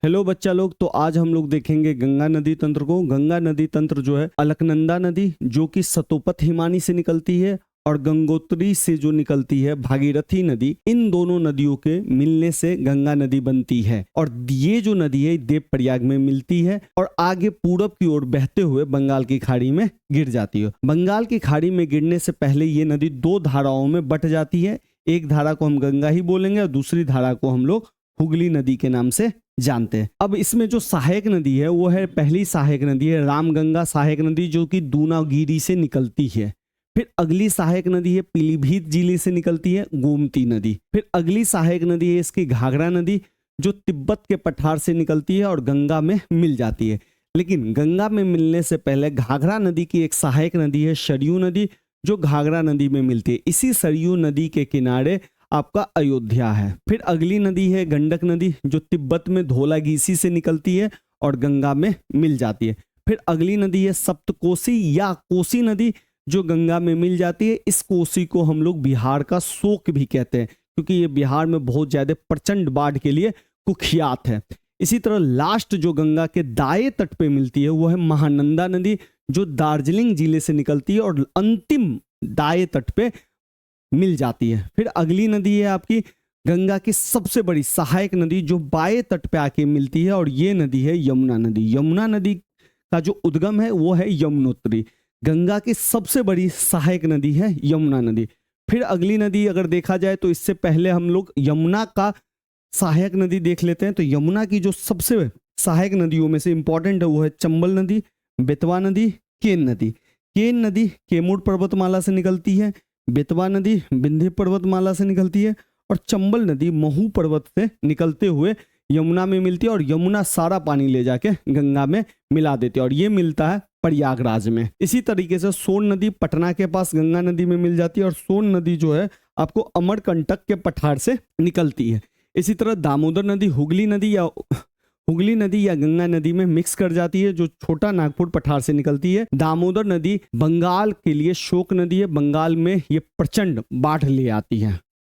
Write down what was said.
Hello बच्चा लोग, तो आज हम लोग देखेंगे गंगा नदी तंत्र को। गंगा नदी तंत्र जो है अलकनंदा नदी जो कि सतोपत हिमानी से निकलती है और गंगोत्री से जो निकलती है भागीरथी नदी, इन दोनों नदियों के मिलने से गंगा नदी बनती है। और ये जो नदी है देवप्रयाग में मिलती है और आगे पूरब की ओर बहते हुए बंगाल की खाड़ी में गिर जाती है। बंगाल की खाड़ी में गिरने से पहले ये नदी दो धाराओं में बट जाती है। एक धारा को हम गंगा ही बोलेंगे और दूसरी धारा को हम लोग हुगली नदी के नाम से जानते हैं। अब इसमें जो सहायक नदी है वो है, पहली सहायक नदी है रामगंगा सहायक नदी जो कि दूनागिरी से निकलती है। फिर अगली सहायक नदी है पीलीभीत जिले से निकलती है, गोमती नदी। फिर अगली सहायक नदी है इसकी घाघरा नदी जो तिब्बत के पठार से निकलती है और गंगा में मिल जाती है। लेकिन गंगा में मिलने से पहले घाघरा नदी की एक सहायक नदी है सरयू नदी जो घाघरा नदी में मिलती है। इसी सरयू नदी के किनारे आपका अयोध्या है। फिर अगली नदी है गंडक नदी जो तिब्बत में धौलागिरी से निकलती है और गंगा में मिल जाती है। फिर अगली नदी है सप्तकोसी या कोसी नदी जो गंगा में मिल जाती है। इस कोसी को हम लोग बिहार का शोक भी कहते हैं क्योंकि ये बिहार में बहुत ज्यादा प्रचंड बाढ़ के लिए कुख्यात है। इसी तरह लास्ट जो गंगा के दाएं तट पे मिलती है वो है महानंदा नदी जो दार्जिलिंग जिले से निकलती है और अंतिम दाएं तट पे मिल जाती है। फिर अगली नदी है आपकी गंगा की सबसे बड़ी सहायक नदी जो बाएं तट पे आके मिलती है और ये नदी है यमुना नदी। यमुना नदी का जो उद्गम है वो है यमुनोत्री। गंगा की सबसे बड़ी सहायक नदी है यमुना नदी। फिर अगली नदी अगर देखा जाए तो इससे पहले हम लोग यमुना का सहायक नदी देख लेते हैं। तो यमुना की जो सबसे सहायक नदियों में से इंपॉर्टेंट है वो है चंबल नदी, बेतवा नदी, केन नदी। केन नदी कैमूर पर्वतमाला से निकलती है, बेतवा नदी विंध्य पर्वतमाला से निकलती है और चंबल नदी महू पर्वत से निकलते हुए यमुना में मिलती है और यमुना सारा पानी ले जाके गंगा में मिला देती है और ये मिलता है प्रयागराज में। इसी तरीके से सोन नदी पटना के पास गंगा नदी में मिल जाती है और सोन नदी जो है आपको अमरकंटक के पठार से निकलती है। इसी तरह दामोदर नदी हुगली नदी या गंगा नदी में मिक्स कर जाती है जो छोटा नागपुर पठार से निकलती है। दामोदर नदी बंगाल के लिए शोक नदी है, बंगाल में ये प्रचंड बाढ़ ले आती है।